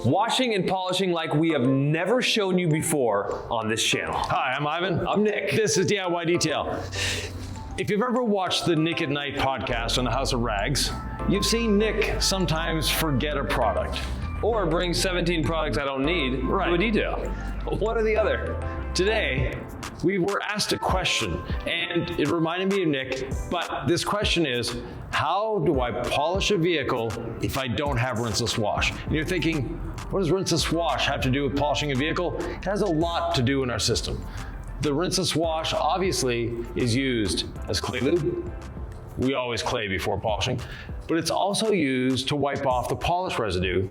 Washing and polishing like we have never shown you before on this channel. Hi, I'm Ivan. I'm Nick. This is DIY Detail. If you've ever watched the Nick at Night podcast on the House of Rags, you've seen Nick sometimes forget a product. Or bring 17 products I don't need to a detail. One or the other. Today, we were asked a question, and it reminded me of Nick, but this question is, how do I polish a vehicle if I don't have rinseless wash? And you're thinking, what does rinseless wash have to do with polishing a vehicle? It has a lot to do in our system. The rinseless wash obviously is used as clay lube. We always clay before polishing, but it's also used to wipe off the polish residue,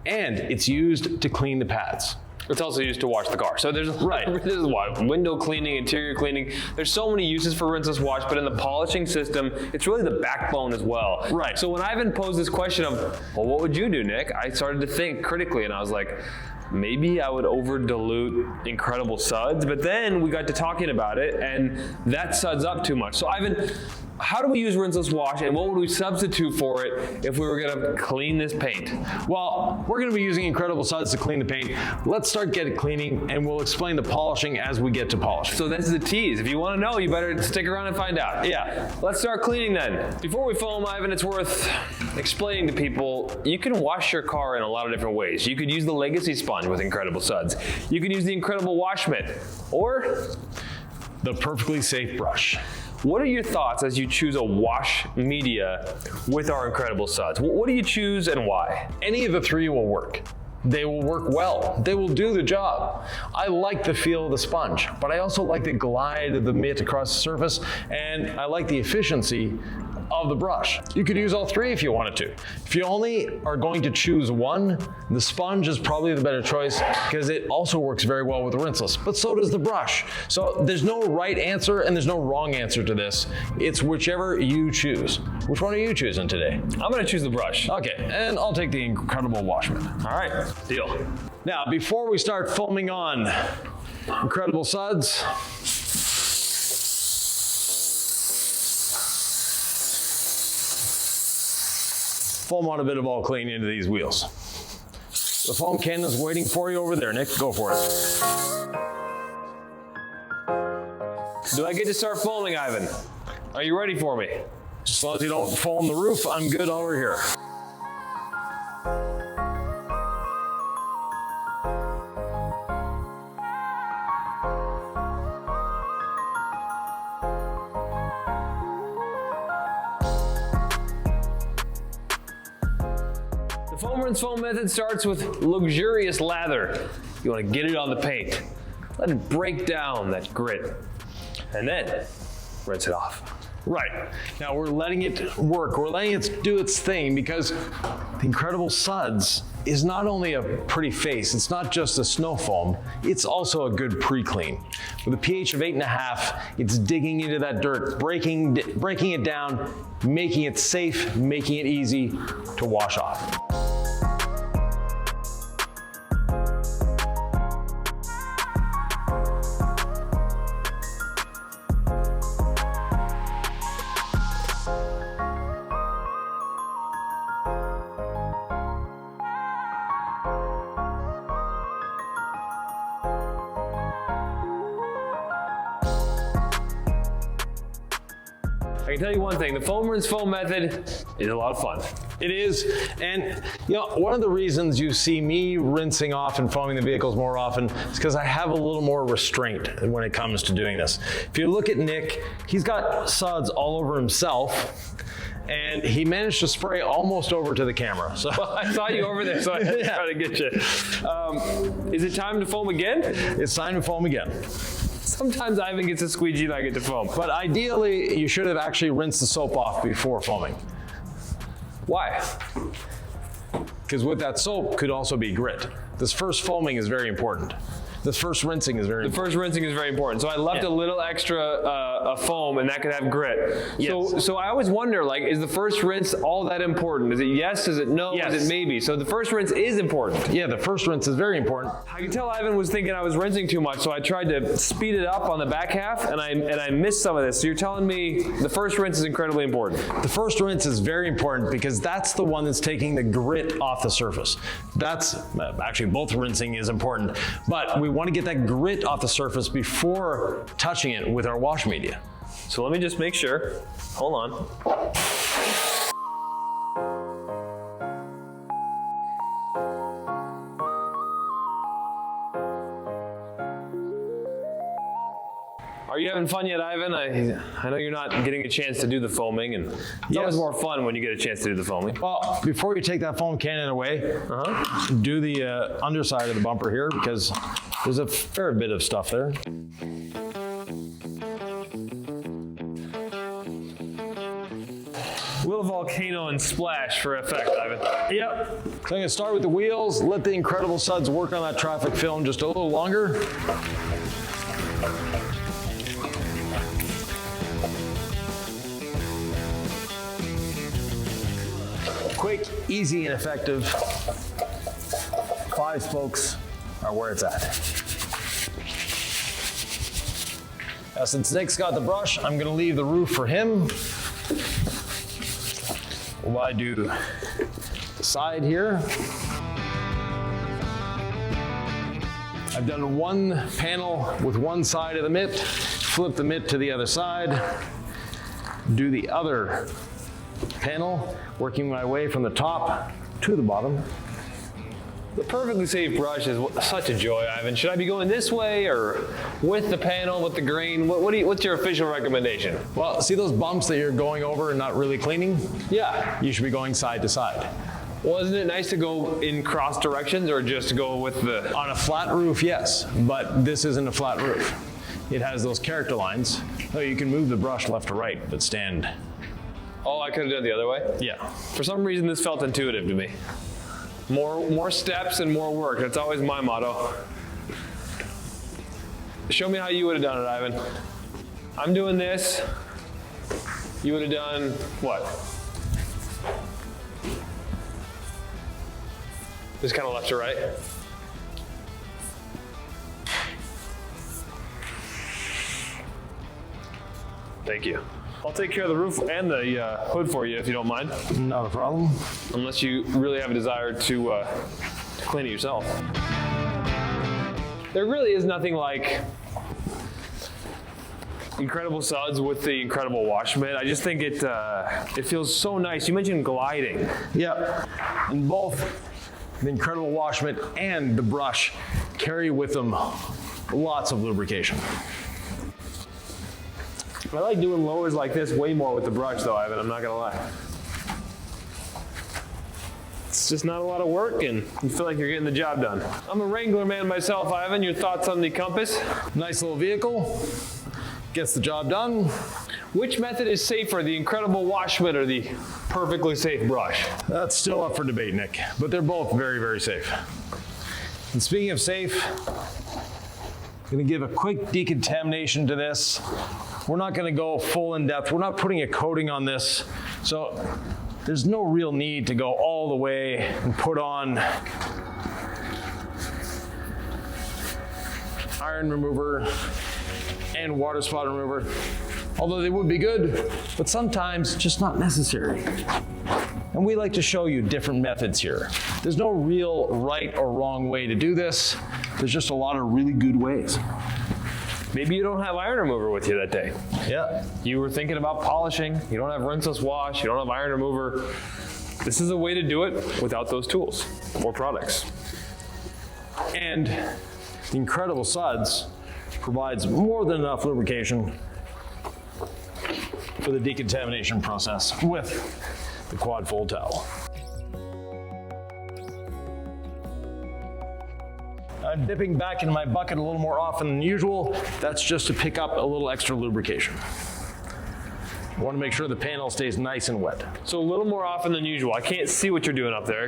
and it's used to clean the pads. It's also used to wash the car. So there's this is why window cleaning, interior cleaning. There's so many uses for rinseless wash, but in the polishing system, it's really the backbone as well. Right. So when Ivan posed this question of, well, what would you do, Nick? I started to think critically, and I was like, maybe I would over dilute Incredible Suds, but then we got to talking about it, and that suds up too much. So Ivan, how do we use rinseless wash, and what would we substitute for it if we were gonna clean this paint? Well, we're gonna be using Incredible Suds to clean the paint. Let's start getting cleaning, and we'll explain the polishing as we get to polishing. So this is the tease. If you wanna know, you better stick around and find out. Yeah. Let's start cleaning then. Before we foam, Ivan, it's worth explaining to people, you can wash your car in a lot of different ways. You could use the Legacy sponge with Incredible Suds. You can use the Incredible Wash Mitt, or the Perfectly Safe brush. What are your thoughts as you choose a wash media with our Incredible Suds? What do you choose and why? Any of the three will work. They will work well. They will do the job. I like the feel of the sponge, but I also like the glide of the mitt across the surface, and I like the efficiency of the brush. You could use all three if you wanted to. If you only are going to choose one, the sponge is probably the better choice because it also works very well with rinseless, but so does the brush. So there's no right answer and there's no wrong answer to this. It's whichever you choose. Which one are you choosing today? I'm gonna choose the brush. Okay, and I'll take the Incredible Wash Mitt. All right, deal. Now, before we start foaming on Incredible Suds, foam on a bit of all clean into these wheels. The foam can is waiting for you over there, Nick. Go for it. Do I get to start foaming, Ivan? Are you ready for me? As long as you don't foam the roof, I'm good over here. The foam rinse foam method starts with luxurious lather. You want to get it on the paint. Let it break down that grit. And then rinse it off. Right. Now we're letting it work. We're letting it do its thing because the Incredible Suds is not only a pretty face, it's not just a snow foam, it's also a good pre-clean. With a pH of 8.5, it's digging into that dirt, breaking it down, making it safe, making it easy to wash off. I can tell you one thing, the foam rinse foam method is a lot of fun. It is, and you know, one of the reasons you see me rinsing off and foaming the vehicles more often is because I have a little more restraint when it comes to doing this. If you look at Nick, he's got suds all over himself, and he managed to spray almost over to the camera. So I saw you over there, so I had to try to get you. Is it time to foam again? It's time to foam again. Sometimes Ivan gets a squeegee and I get to foam. But ideally, you should have actually rinsed the soap off before foaming. Why? Because with that soap could also be grit. this first foaming is very important. This first rinsing is very important. The first rinsing is very important. So I left a little extra foam, and that could have grit. Yes. So I always wonder, like, is the first rinse all that important? Is it yes? Is it no? Yes. Is it maybe? So the first rinse is important. Yeah, the first rinse is very important. I can tell Ivan was thinking I was rinsing too much, so I tried to speed it up on the back half, and I missed some of this. So you're telling me the first rinse is incredibly important. The first rinse is very important because that's the one that's taking the grit off the surface. That's, actually both rinsing is important, but we want to get that grit off the surface before touching it with our wash media. So let me just make sure. Hold on. Are you having fun yet, Ivan? I know you're not getting a chance to do the foaming, and it's always more fun when you get a chance to do the foaming. Well, before you take that foam cannon away, do the underside of the bumper here because there's a fair bit of stuff there. Will volcano and splash for effect, Ivan. Yep. So I'm going to start with the wheels, let the incredible suds work on that traffic film just a little longer. Quick, easy, and effective. 5 spokes are where it's at. Now, since Nick's got the brush, I'm going to leave the roof for him. While I do the side here. I've done one panel with one side of the mitt, flip the mitt to the other side, do the other panel, working my way from the top to the bottom. The perfectly safe brush is such a joy, Ivan. Should I be going this way or with the panel, with the grain? What's your official recommendation? Well, see those bumps that you're going over and not really cleaning? Yeah. You should be going side to side. Well, isn't it nice to go in cross directions or just go with the... On a flat roof, yes, but this isn't a flat roof. It has those character lines. So you can move the brush left to right, but stand. Oh, I could have done it the other way? Yeah. For some reason, this felt intuitive to me. More steps and more work. That's always my motto. Show me how you would have done it, Ivan. I'm doing this. You would have done what? Just kind of left to right? Thank you. I'll take care of the roof and the hood for you if you don't mind. Not a problem. Unless you really have a desire to clean it yourself. There really is nothing like incredible suds with the incredible wash mitt. I just think it feels so nice. You mentioned gliding. Yep. And both the incredible wash mitt and the brush carry with them lots of lubrication. I like doing lowers like this way more with the brush though, Ivan, I'm not gonna lie. It's just not a lot of work and you feel like you're getting the job done. I'm a Wrangler man myself, Ivan. Your thoughts on the Compass? Nice little vehicle, gets the job done. Which method is safer, the incredible wash mitt or the perfectly safe brush? That's still up for debate, Nick, but they're both very, very safe. And speaking of safe, I'm gonna give a quick decontamination to this. We're not gonna go full in depth. We're not putting a coating on this. So there's no real need to go all the way and put on iron remover and water spot remover. Although they would be good, but sometimes just not necessary. And we like to show you different methods here. There's no real right or wrong way to do this. There's just a lot of really good ways. Maybe you don't have iron remover with you that day. Yeah. You were thinking about polishing, you don't have rinseless wash, you don't have iron remover. This is a way to do it without those tools or products. And the incredible suds provides more than enough lubrication for the decontamination process with the quad fold towel. I'm dipping back into my bucket a little more often than usual. That's just to pick up a little extra lubrication. You want to make sure the panel stays nice and wet. So a little more often than usual. I can't see what you're doing up there.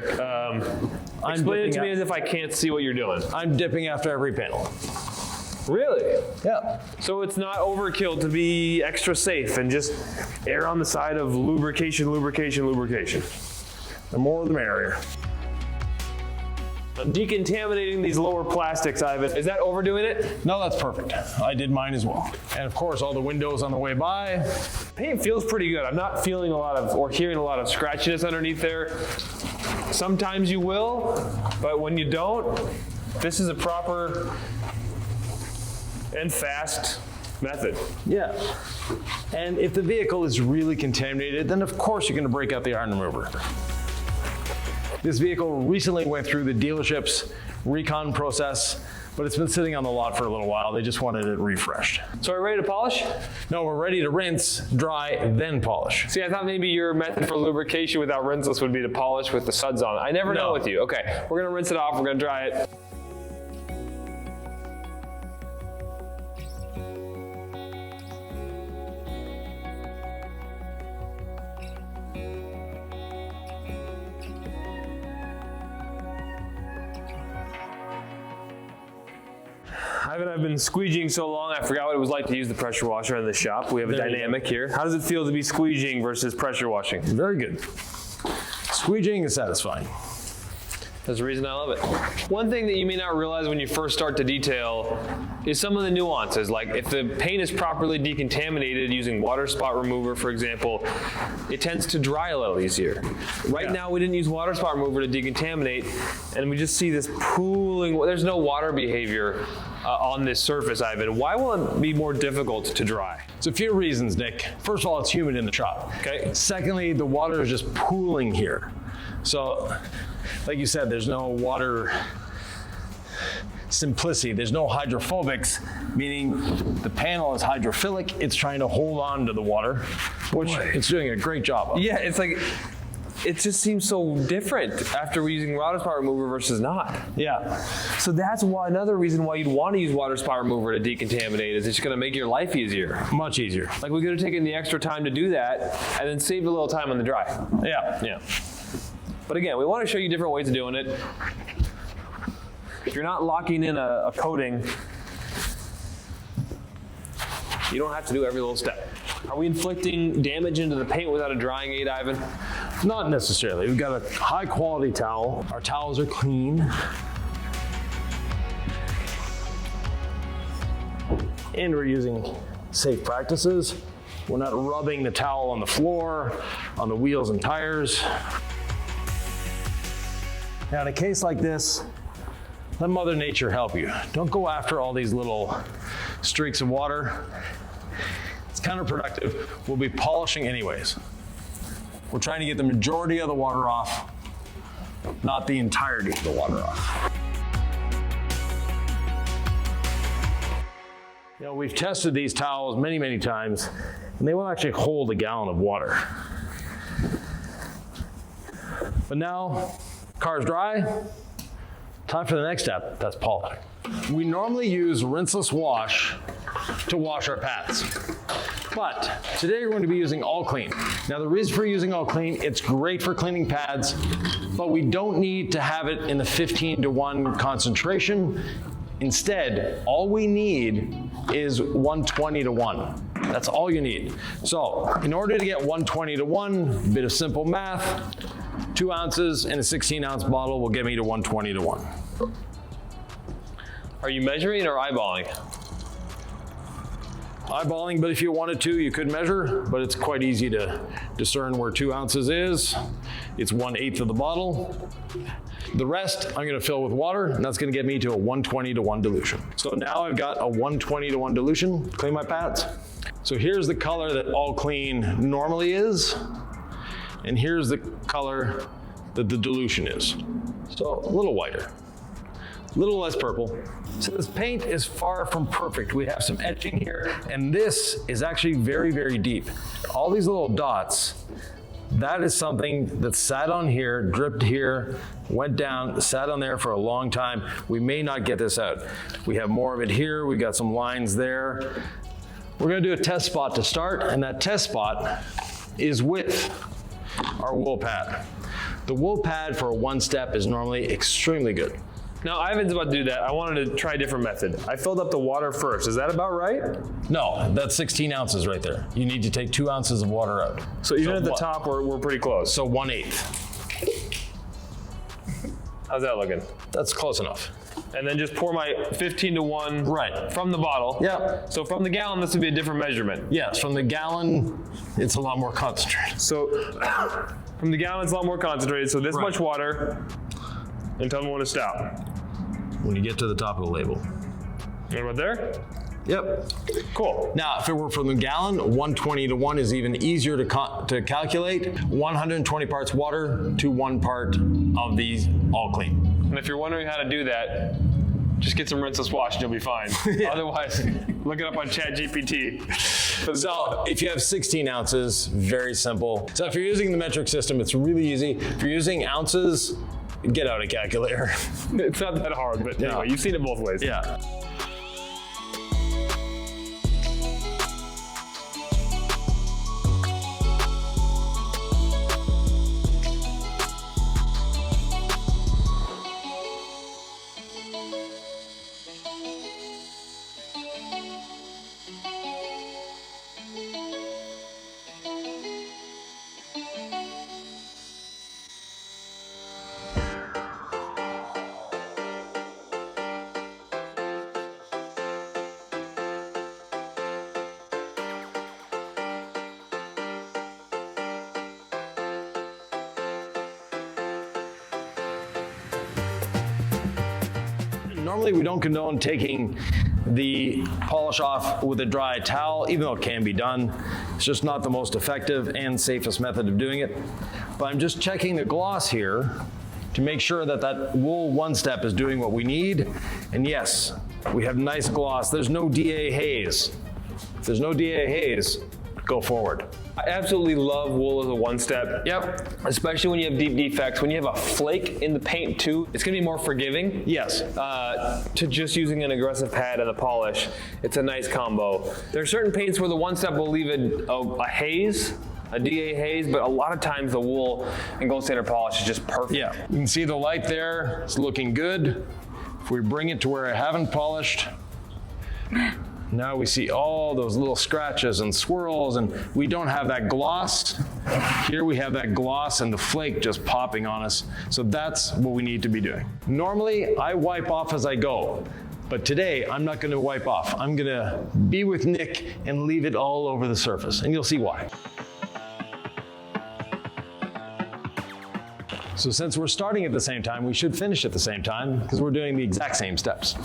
Explain it to me as if I can't see what you're doing. I'm dipping after every panel. Really? Yeah. So it's not overkill to be extra safe and just err on the side of lubrication, lubrication, lubrication. The more the merrier. Decontaminating these lower plastics, Ivan, is that overdoing it? No, that's perfect. I did mine as well. And of course, all the windows on the way by. Paint feels pretty good. I'm not feeling a lot of, or hearing a lot of scratchiness underneath there. Sometimes you will, but when you don't, this is a proper and fast method. Yeah. And if the vehicle is really contaminated, then of course you're going to break out the iron remover. This vehicle recently went through the dealership's recon process, but it's been sitting on the lot for a little while. They just wanted it refreshed. So are we ready to polish? No, we're ready to rinse, dry, then polish. See, I thought maybe your method for lubrication without rinseless would be to polish with the suds on. I never know with you. Okay, we're gonna rinse it off, we're gonna dry it. I've been squeegeeing so long, I forgot what it was like to use the pressure washer in the shop. We have a dynamic here. How does it feel to be squeegeeing versus pressure washing? Very good. Squeegeeing is satisfying. That's the reason I love it. One thing that you may not realize when you first start to detail is some of the nuances. Like if the paint is properly decontaminated using water spot remover, for example, it tends to dry a little easier. Right now we didn't use water spot remover to decontaminate, and we just see this pooling. There's no water behavior on this surface, Ivan. Why will it be more difficult to dry? It's a few reasons, Nick. First of all, it's humid in the shop. Okay. Secondly, the water is just pooling here. So, like you said, there's no water simplicity. There's no hydrophobics, meaning the panel is hydrophilic. It's trying to hold on to the water, which it's doing a great job of. Yeah, it's like, it just seems so different after we're using water spot remover versus not. Yeah. So that's why another reason why you'd want to use water spot remover to decontaminate is it's going to make your life easier. Much easier. Like we could have taken the extra time to do that and then saved a little time on the dry. Yeah. Yeah. But again, we want to show you different ways of doing it. If you're not locking in a coating, you don't have to do every little step. Are we inflicting damage into the paint without a drying aid, Ivan? Not necessarily. We've got a high quality towel. Our towels are clean. And we're using safe practices. We're not rubbing the towel on the floor, on the wheels and tires. Now in a case like this, let Mother Nature help you. Don't go after all these little streaks of water. It's counterproductive. We'll be polishing anyways. We're trying to get the majority of the water off, not the entirety of the water off. You know, we've tested these towels many, many times, and they will actually hold a gallon of water. But now, car's dry, time for the next step, that's polishing. We normally use rinseless wash to wash our pads. But today we're going to be using All Clean. Now the reason for using All Clean, it's great for cleaning pads, but we don't need to have it in the 15:1 concentration. Instead, all we need is 120:1. That's all you need. So in order to get 120:1, a bit of simple math, 2 ounces in a 16-ounce bottle will get me to 120:1. Are you measuring or eyeballing? Eyeballing, but if you wanted to, you could measure, but it's quite easy to discern where 2 ounces is. It's 1/8 of the bottle. The rest I'm gonna fill with water, and that's gonna get me to a 120:1 dilution. So now I've got a 120:1 dilution, clean my pads. So here's the color that All Clean normally is, and here's the color that the dilution is. So a little whiter, a little less purple. So this paint is far from perfect. We have some etching here, and this is actually very, very deep. All these little dots, that is something that sat on here, dripped here, went down, sat on there for a long time. We may not get this out. We have more of it here. We got some lines there. We're gonna do a test spot to start, and that test spot is with our wool pad. The wool pad for a one step is normally extremely good. Now, Ivan's about to do that. I wanted to try a different method. I filled up the water first. Is that about right? No, that's 16 ounces right there. You need to take 2 ounces of water out. So even at the top, we're pretty close. So 1/8. How's that looking? That's close enough. And then just pour my 15 to 1 Right. from the bottle. Yeah. So from the gallon, this would be a different measurement. Yes, from the gallon, it's a lot more concentrated. So from the gallon, it's a lot more concentrated. So this Right. much water, and tell me when to stop. When you get to the top of the label. Right about there? Yep. Cool. Now, if it were from the gallon, 120 to 1 is even easier to calculate. 120 parts water to 1 part of these all clean. And if you're wondering how to do that, just get some rinseless wash and you'll be fine. Yeah. Otherwise, look it up on ChatGPT. So if you have 16 ounces, very simple. So if you're using the metric system, it's really easy. If you're using ounces, get out a calculator. It's not that hard, but anyway, you've seen it both ways. Yeah. Normally we don't condone taking the polish off with a dry towel, even though it can be done. It's just not the most effective and safest method of doing it. But I'm just checking the gloss here to make sure that that wool one step is doing what we need. And yes, we have nice gloss. There's no DA haze. If there's no DA haze, go forward. I absolutely love wool as a one-step. Yep. Especially when you have deep defects. When you have a flake in the paint too, it's gonna be more forgiving. Yes. To just using an aggressive pad and a polish, it's a nice combo. There are certain paints where the one-step will leave a haze, a DA haze, but a lot of times the wool and gold standard polish is just perfect. Yeah, you can see the light there, it's looking good. If we bring it to where I haven't polished, now we see all those little scratches and swirls, and we don't have that gloss. Here we have that gloss and the flake just popping on us. So that's what we need to be doing. Normally, I wipe off as I go, but today I'm not gonna wipe off. I'm gonna be with Nick and leave it all over the surface, and you'll see why. So since we're starting at the same time, we should finish at the same time because we're doing the exact same steps.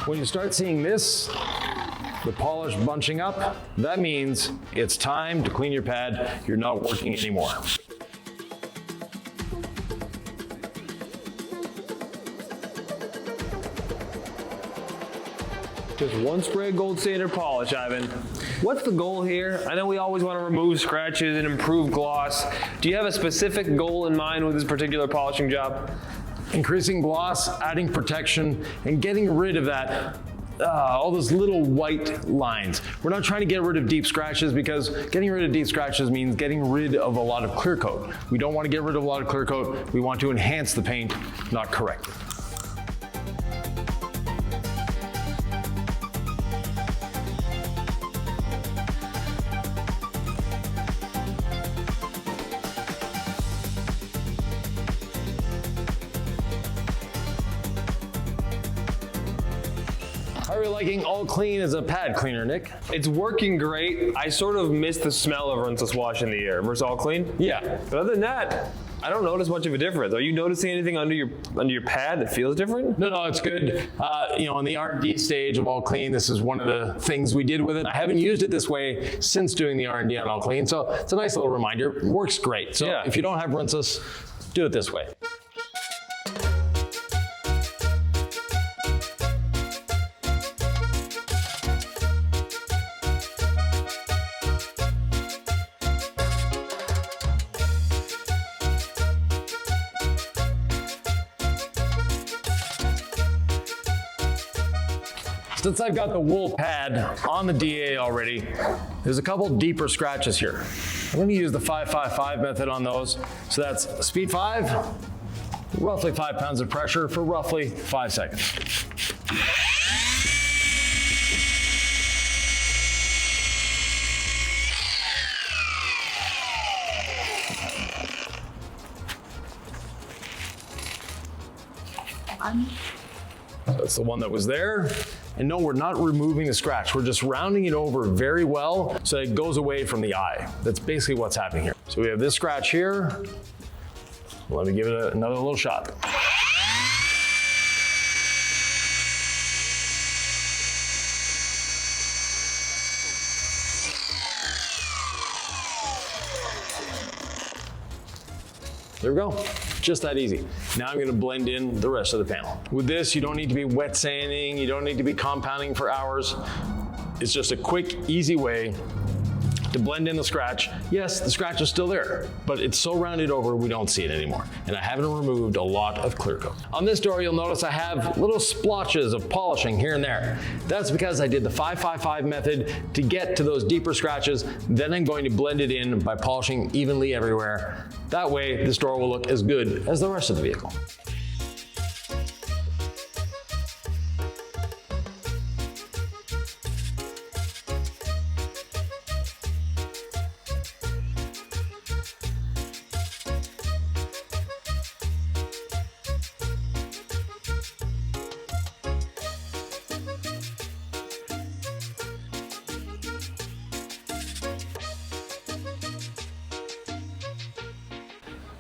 When you start seeing this, the polish bunching up, that means it's time to clean your pad. You're not working anymore. Just one spray of gold standard polish, Ivan. What's the goal here? I know we always want to remove scratches and improve gloss. Do you have a specific goal in mind with this particular polishing job? Increasing gloss, adding protection, and getting rid of that, all those little white lines. We're not trying to get rid of deep scratches because getting rid of deep scratches means getting rid of a lot of clear coat. We don't want to get rid of a lot of clear coat. We want to enhance the paint, not correct it. How are you liking All Clean as a pad cleaner, Nick? It's working great. I sort of miss the smell of rinseless wash in the air versus All Clean. Yeah. But other than that, I don't notice much of a difference. Are you noticing anything under your pad that feels different? No, it's good. On the R&D stage of All Clean, this is one of the things we did with it. I haven't used it this way since doing the R&D on All Clean, so it's a nice little reminder. It works great. So Yeah. if you don't have rinseless, do it this way. Since I've got the wool pad on the DA already, there's a couple deeper scratches here. I'm going to use the 5-5-5 method on those. So that's speed 5, roughly 5 pounds of pressure for roughly 5 seconds. That's the one that was there. And no, we're not removing the scratch. We're just rounding it over very well so it goes away from the eye. That's basically what's happening here. So we have this scratch here. Let me give it another little shot. There we go. Just that easy. Now I'm gonna blend in the rest of the panel. With this, you don't need to be wet sanding, you don't need to be compounding for hours. It's just a quick, easy way to blend in the scratch. Yes, the scratch is still there, but it's so rounded over we don't see it anymore. And I haven't removed a lot of clear coat. On this door, you'll notice I have little splotches of polishing here and there. That's because I did the 5-5-5 method to get to those deeper scratches. Then I'm going to blend it in by polishing evenly everywhere. That way, this door will look as good as the rest of the vehicle.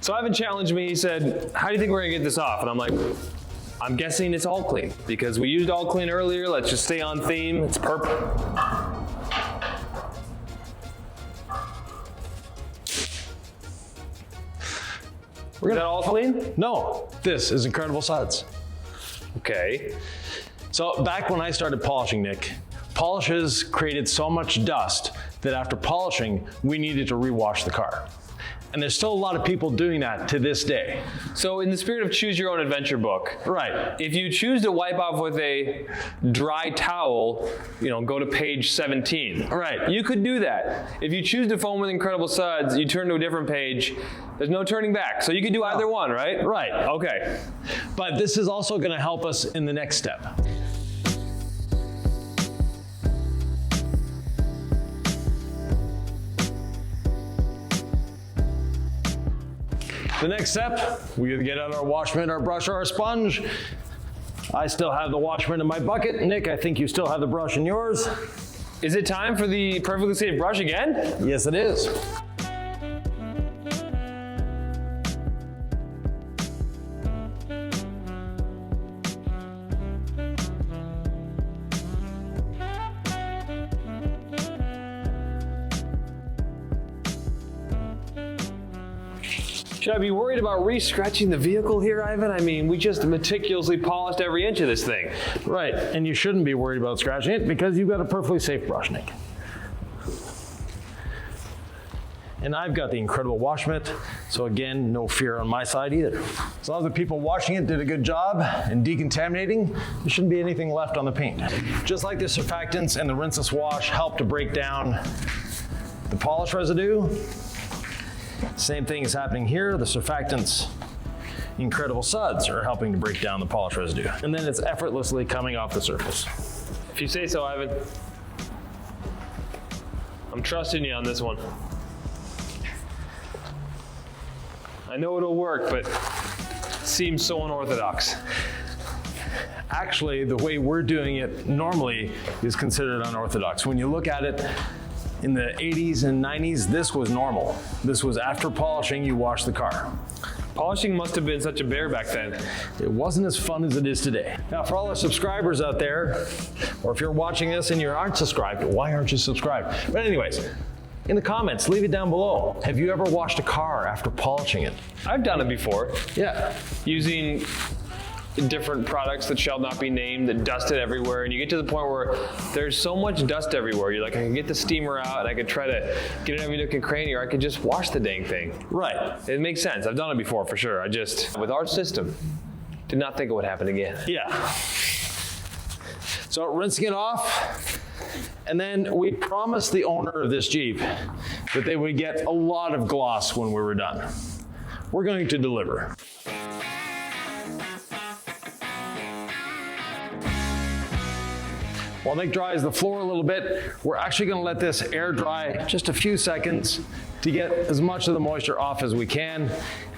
So Ivan challenged me, he said, how do you think we're gonna get this off? And I'm like, I'm guessing it's all clean because we used all clean earlier. Let's just stay on theme. It's purple. Is that all clean? No, this is Incredible Suds. Okay. So back when I started polishing, Nick, polishes created so much dust that after polishing, we needed to rewash the car. And there's still a lot of people doing that to this day. So in the spirit of choose your own adventure book, right? If you choose to wipe off with a dry towel, go to page 17. Right. You could do that. If you choose to foam with Incredible Suds, you turn to a different page. There's no turning back. So you could do either one, right? Right. Okay. But this is also going to help us in the next step. The next step, we either get out our wash mitt, our brush, or our sponge. I still have the wash mitt in my bucket. Nick, I think you still have the brush in yours. Is it time for the perfectly safe brush again? Yes, it is. Should I be worried about re-scratching the vehicle here, Ivan? I mean, we just meticulously polished every inch of this thing. Right, and you shouldn't be worried about scratching it because you've got a perfectly safe brush, Nick. And I've got the Incredible wash mitt, so again, no fear on my side either. As long as the people washing it did a good job in decontaminating, there shouldn't be anything left on the paint. Just like the surfactants and the rinseless wash help to break down the polish residue, same thing is happening here. The surfactants, Incredible Suds, are helping to break down the polish residue. And then it's effortlessly coming off the surface. If you say so, Ivan. I'm trusting you on this one. I know it'll work, but it seems so unorthodox. Actually, the way we're doing it normally is considered unorthodox. When you look at it, in the 80s and 90s, this was normal. This was after polishing, you wash the car. Polishing must have been such a bear back then. It wasn't as fun as it is today. Now, for all our subscribers out there, or if you're watching this and you aren't subscribed, why aren't you subscribed? But anyways, in the comments, leave it down below. Have you ever washed a car after polishing it? I've done it before. Yeah. Using different products that shall not be named that dusted everywhere, and you get to the point where there's so much dust everywhere. You're like, I can get the steamer out and I could try to get it every nook and cranny, or I could just wash the dang thing. Right. It makes sense. I've done it before for sure. I just, with our system, did not think it would happen again. Yeah. So rinsing it off, and then we promised the owner of this Jeep that they would get a lot of gloss when we were done. We're going to deliver. While Nick dries the floor a little bit, we're actually going to let this air dry just a few seconds to get as much of the moisture off as we can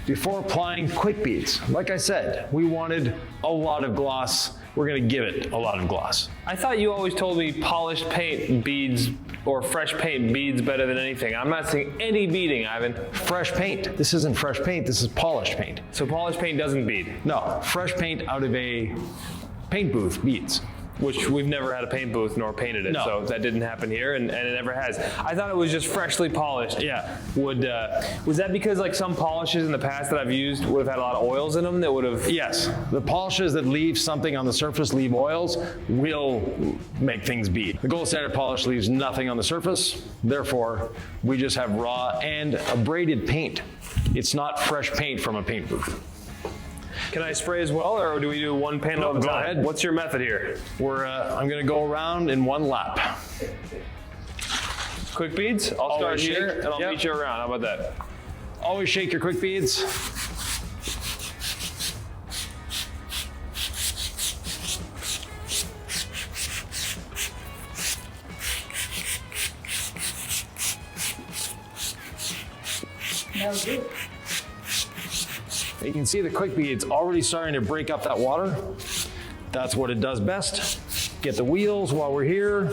before applying quick beads. Like I said, we wanted a lot of gloss. We're going to give it a lot of gloss. I thought you always told me polished paint beads or fresh paint beads better than anything. I'm not seeing any beading, Ivan. Fresh paint. This isn't fresh paint, this is polished paint. So polished paint doesn't bead? No, fresh paint out of a paint booth beads. Which we've never had a paint booth nor painted it, No. so that didn't happen here, and it never has. I thought it was just freshly polished. Yeah. Was that because like some polishes in the past that I've used would have had a lot of oils in them that would have? Yes, the polishes that leave something on the surface, leave oils, will make things bead. The gold standard polish leaves nothing on the surface, therefore we just have raw and abraded paint. It's not fresh paint from a paint booth. Can I spray as well, or do we do one panel at a time? Go ahead. What's your method here? I'm gonna go around in one lap. Quick beads? I'll start here, and I'll meet you around. How about that? Always shake your quick beads. You can see the quick beads already starting to break up that water. That's what it does best. Get the wheels while we're here.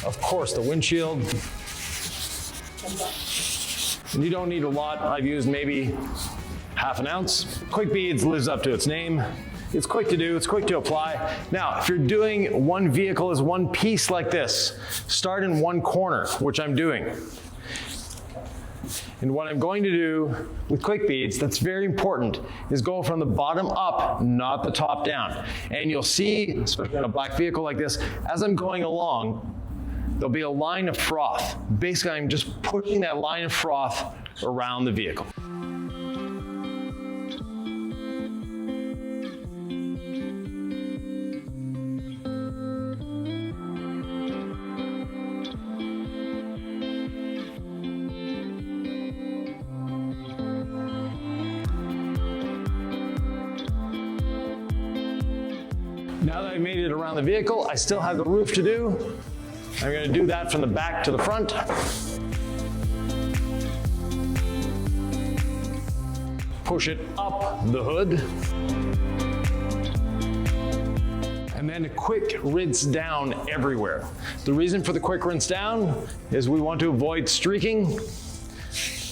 Of course, the windshield. And you don't need a lot. I've used maybe half an ounce. Quick beads lives up to its name. It's quick to do, it's quick to apply. Now, if you're doing one vehicle as one piece like this, start in one corner, which I'm doing. And what I'm going to do with quick beads, that's very important, is go from the bottom up, not the top down. And you'll see, especially on a black vehicle like this, as I'm going along, there'll be a line of froth. Basically, I'm just pushing that line of froth around the vehicle. Now that I've made it around the vehicle, I still have the roof to do. I'm going to do that from the back to the front. Push it up the hood. And then a quick rinse down everywhere. The reason for the quick rinse down is we want to avoid streaking,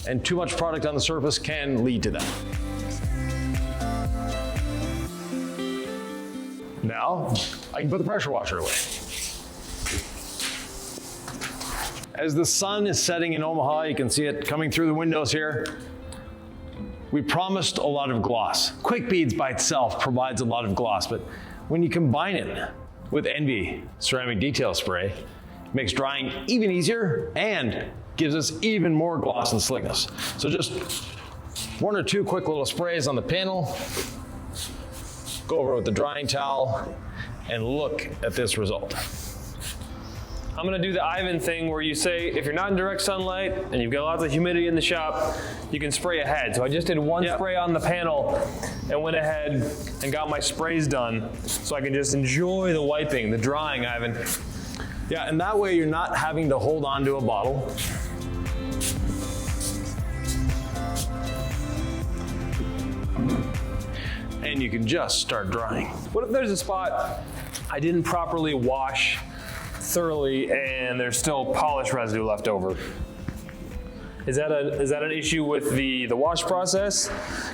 and too much product on the surface can lead to that. Now, I can put the pressure washer away. As the sun is setting in Omaha, you can see it coming through the windows here. We promised a lot of gloss. Quick beads by itself provides a lot of gloss, but when you combine it with Envy ceramic detail spray, it makes drying even easier and gives us even more gloss and slickness. So just one or two quick little sprays on the panel. Go over with the drying towel and look at this result. I'm gonna do the Ivan thing where you say, if you're not in direct sunlight and you've got lots of humidity in the shop, you can spray ahead. So I just did one spray on the panel and went ahead and got my sprays done so I can just enjoy the wiping, the drying, Ivan. Yeah, and that way you're not having to hold on to a bottle. And you can just start drying. What if there's a spot I didn't properly wash thoroughly and there's still polish residue left over? Is that an issue with the wash process?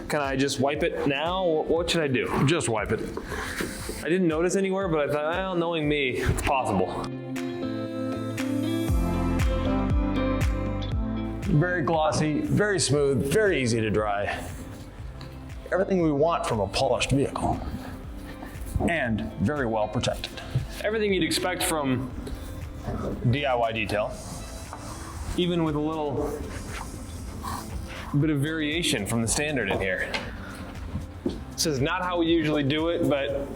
Can I just wipe it now? What should I do? Just wipe it. I didn't notice anywhere, but I thought, well, knowing me, it's possible. Very glossy, very smooth, very easy to dry. Everything we want from a polished vehicle. And very well protected. Everything you'd expect from DIY detail, even with a little bit of variation from the standard in here. This is not how we usually do it, but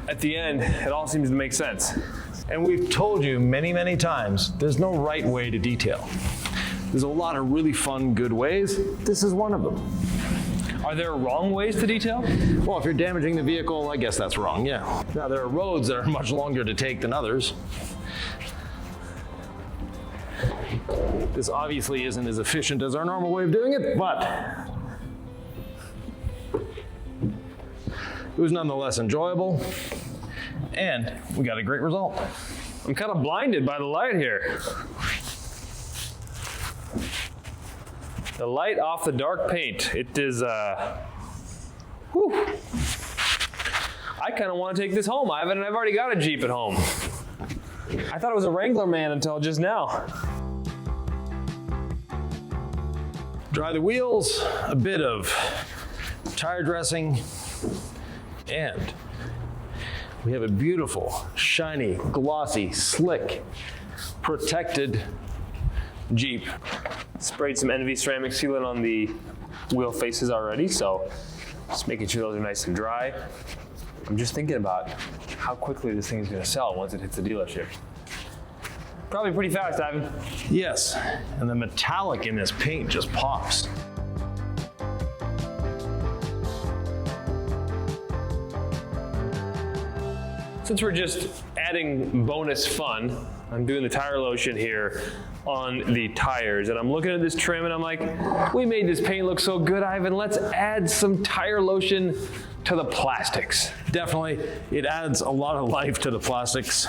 at the end, it all seems to make sense. And we've told you many, many times, there's no right way to detail. There's a lot of really fun, good ways. This is one of them. Are there wrong ways to detail? Well, if you're damaging the vehicle, I guess that's wrong, yeah. Now, there are roads that are much longer to take than others. This obviously isn't as efficient as our normal way of doing it, but it was nonetheless enjoyable, and we got a great result. I'm kind of blinded by the light here. The light off the dark paint. It is, whew. I kind of want to take this home, Ivan, and I've already got a Jeep at home. I thought it was a Wrangler man until just now. Dry the wheels, a bit of tire dressing, and we have a beautiful, shiny, glossy, slick, protected Jeep. Sprayed some NV ceramic sealant on the wheel faces already, so just making sure those are nice and dry. I'm just thinking about how quickly this thing is going to sell once it hits the dealership. Probably pretty fast, Ivan. Yes, and the metallic in this paint just pops. Since we're just adding bonus fun, I'm doing the tire lotion here on the tires, and I'm looking at this trim and I'm like, we made this paint look so good, Ivan, let's add some tire lotion to the plastics. Definitely, it adds a lot of life to the plastics.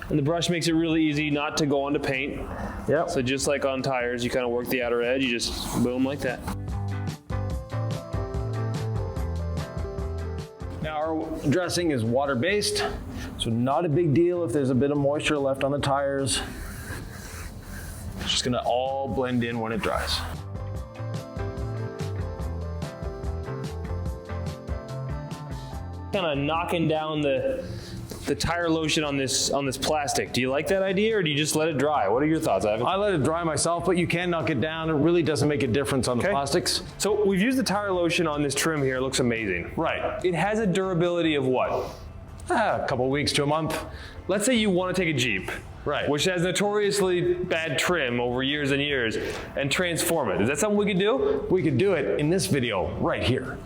And the brush makes it really easy not to go onto paint. Yep. So just like on tires, you kind of work the outer edge, you just boom like that. Now our dressing is water-based, so not a big deal if there's a bit of moisture left on the tires. It's just gonna all blend in when it dries. Kind of knocking down the tire lotion on this plastic. Do you like that idea, or do you just let it dry? What are your thoughts, Ivan? I let it dry myself, but you can knock it down. It really doesn't make a difference on the plastics. So we've used the tire lotion on this trim here. It looks amazing. Right. It has a durability of what? A couple weeks to a month. Let's say you want to take a Jeep, Right. which has notoriously bad trim over years and years, and transform it. Is that something we could do? We could do it in this video right here.